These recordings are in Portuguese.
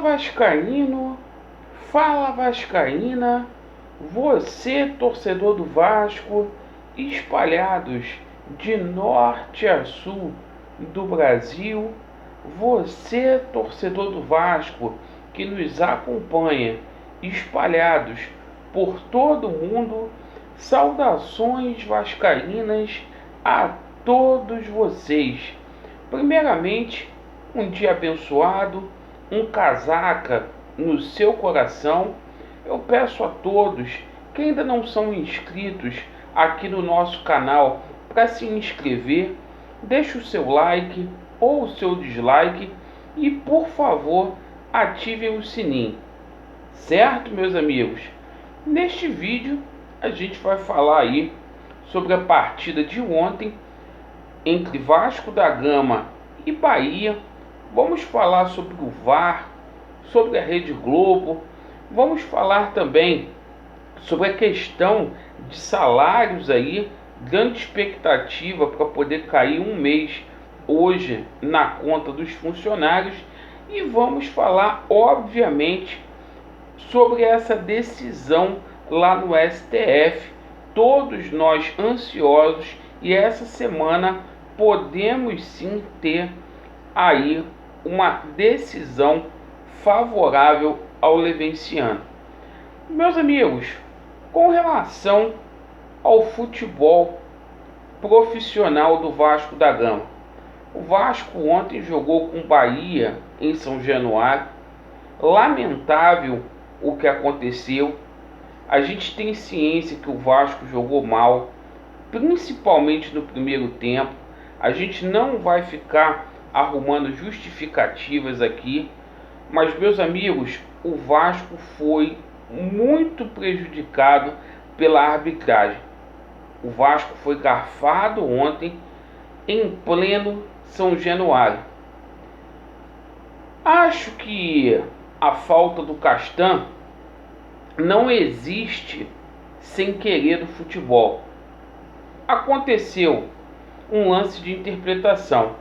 Vascaíno, fala Vascaína, você torcedor do Vasco, espalhados de norte a sul do Brasil, você torcedor do Vasco que nos acompanha, espalhados por todo o mundo, saudações vascaínas a todos vocês. Primeiramente, um dia abençoado, um casaca no seu coração. Eu peço a todos que ainda não são inscritos aqui no nosso canal para se inscrever, deixe o seu like ou o seu dislike e, por favor, ativem o sininho. Certo, meus amigos? Neste vídeo a gente vai falar aí sobre a partida de ontem entre Vasco da Gama e Bahia. Vamos falar sobre o VAR, sobre a Rede Globo. Vamos falar também sobre a questão de salários aí, grande expectativa para poder cair um mês hoje na conta dos funcionários. E vamos falar, obviamente, sobre essa decisão lá no STF. Todos nós ansiosos, e essa semana podemos sim ter aí uma decisão favorável ao Levenciano. Meus amigos, com relação ao futebol profissional do Vasco da Gama, o Vasco ontem jogou com o Bahia em São Januário. Lamentável o que aconteceu. A gente tem ciência que o Vasco jogou mal, principalmente no primeiro tempo. A gente não vai ficar arrumando justificativas aqui, mas, meus amigos, o Vasco foi muito prejudicado pela arbitragem. O Vasco foi garfado ontem em pleno São Januário. Acho que a falta do Castan não existe sem querer do futebol. Aconteceu um lance de interpretação,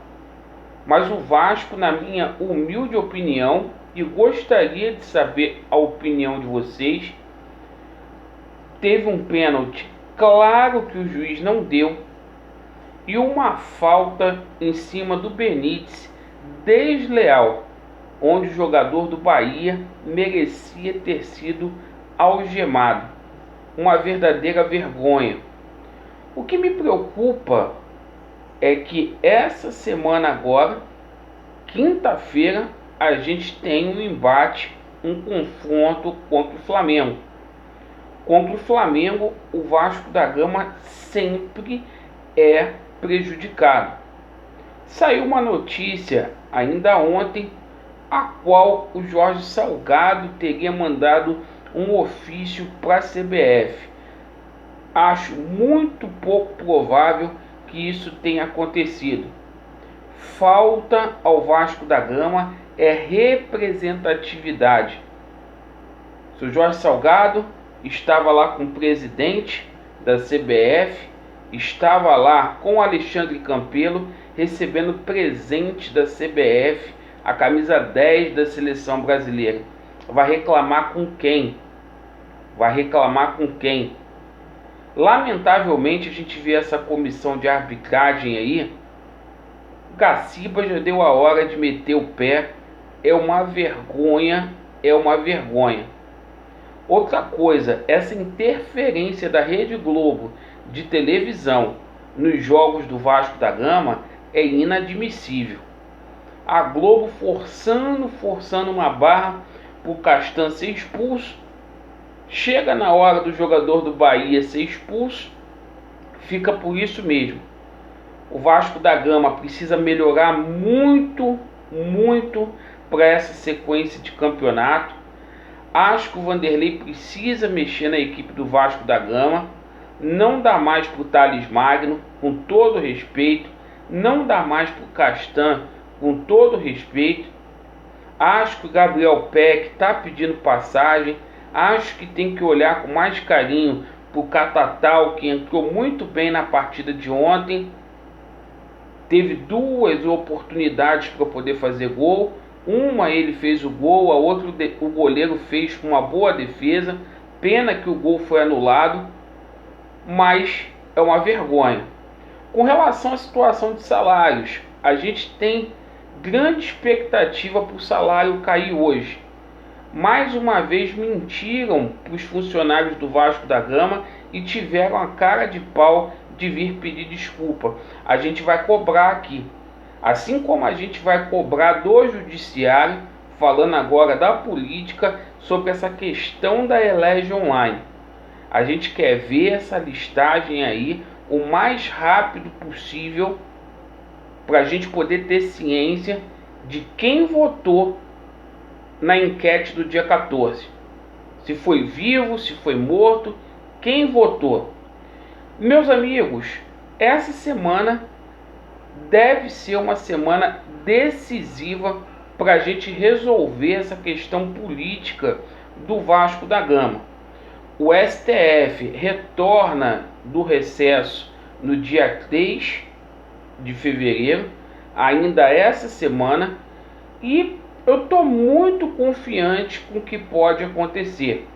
mas o Vasco, na minha humilde opinião, e gostaria de saber a opinião de vocês, teve um pênalti claro que o juiz não deu e uma falta em cima do Benítez desleal, onde o jogador do Bahia merecia ter sido algemado. Uma verdadeira vergonha. O que me preocupa é que essa semana agora, quinta-feira, a gente tem um embate, um confronto contra o Flamengo. Contra o Flamengo, o Vasco da Gama sempre é prejudicado. Saiu uma notícia ainda ontem, a qual o Jorge Salgado teria mandado um ofício para a CBF. Acho muito pouco provável que isso tenha acontecido. Falta ao Vasco da Gama é representatividade. O Sr. Jorge Salgado estava lá com o presidente da CBF, estava lá com o Alexandre Campelo, recebendo presente da CBF, a camisa 10 da seleção brasileira. Vai reclamar com quem? Vai reclamar com quem? Lamentavelmente, a gente vê essa comissão de arbitragem aí. Gaciba já deu a hora de meter o pé. É uma vergonha, é uma vergonha. Outra coisa, essa interferência da Rede Globo de televisão nos jogos do Vasco da Gama é inadmissível. A Globo forçando uma barra para o Castan ser expulso. Chega na hora do jogador do Bahia ser expulso, fica por isso mesmo. O Vasco da Gama precisa melhorar muito para essa sequência de campeonato. Acho que o Vanderlei precisa mexer na equipe do Vasco da Gama. Não dá mais para o Thales Magno, com todo respeito. Não dá mais para o Castan, com todo respeito. Acho que o Gabriel Peck está pedindo passagem. Acho que tem que olhar com mais carinho para o Catatal, que entrou muito bem na partida de ontem. Teve duas oportunidades para poder fazer gol. Uma ele fez o gol, a outra o goleiro fez uma boa defesa. Pena que o gol foi anulado, mas é uma vergonha. Com relação à situação de salários, a gente tem grande expectativa para o salário cair hoje. Mais uma vez mentiram para os funcionários do Vasco da Gama e tiveram a cara de pau de vir pedir desculpa. A gente vai cobrar aqui. Assim como a gente vai cobrar do judiciário, falando agora da política, sobre essa questão da Elege Online. A gente quer ver essa listagem aí o mais rápido possível para a gente poder ter ciência de quem votou na enquete do dia 14. Se foi vivo, se foi morto, quem votou. Meus amigos, essa semana deve ser uma semana decisiva para a gente resolver essa questão política do Vasco da Gama. O STF retorna do recesso no dia 3 de fevereiro, ainda essa semana, e eu estou muito confiante com o que pode acontecer.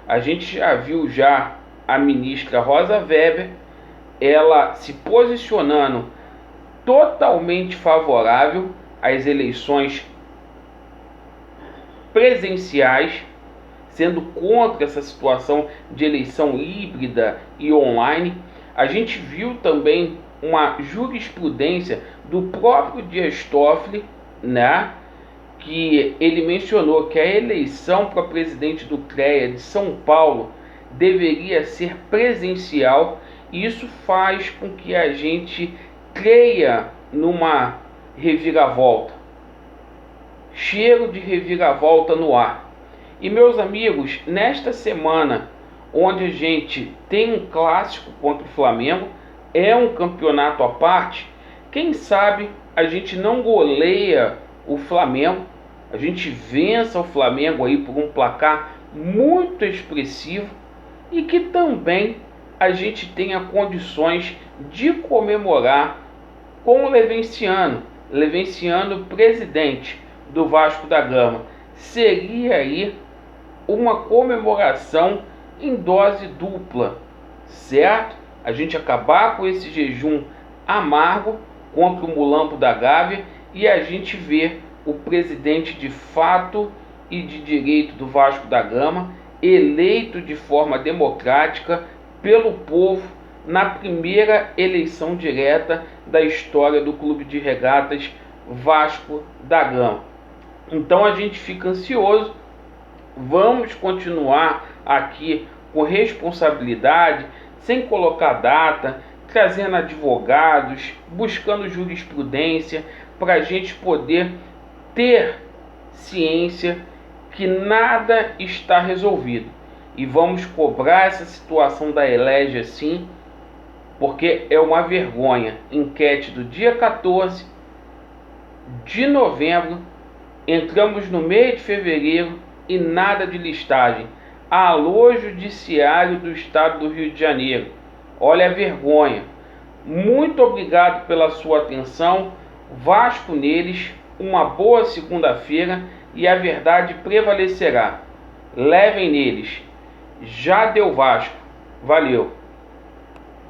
A gente já viu a ministra Rosa Weber, ela se posicionando totalmente favorável às eleições presenciais, sendo contra essa situação de eleição híbrida e online. A gente viu também uma jurisprudência do próprio Dias Toffoli, né, que ele mencionou que a eleição para presidente do CREA de São Paulo deveria ser presencial. E isso faz com que a gente creia numa reviravolta. Cheiro de reviravolta no ar. E meus amigos, nesta semana, onde a gente tem um clássico contra o Flamengo, é um campeonato à parte, quem sabe a gente não goleia o Flamengo, a gente vença o Flamengo aí por um placar muito expressivo e que também a gente tenha condições de comemorar com o Levenciano presidente do Vasco da Gama. Seria aí uma comemoração em dose dupla, certo? A gente acabar com esse jejum amargo contra o Mulambo da Gávea e a gente ver o presidente de fato e de direito do Vasco da Gama, eleito de forma democrática pelo povo na primeira eleição direta da história do Clube de Regatas Vasco da Gama. Então a gente fica ansioso, vamos continuar aqui com responsabilidade, sem colocar data, trazendo advogados, buscando jurisprudência, para a gente poder ter ciência que nada está resolvido. E vamos cobrar essa situação da Elege sim, porque é uma vergonha. Enquete do dia 14 de novembro, entramos no mês de fevereiro e nada de listagem. Alô, Judiciário do Estado do Rio de Janeiro, olha a vergonha. Muito obrigado pela sua atenção. Vasco neles, uma boa segunda-feira e a verdade prevalecerá. Levem neles. Já deu Vasco. Valeu.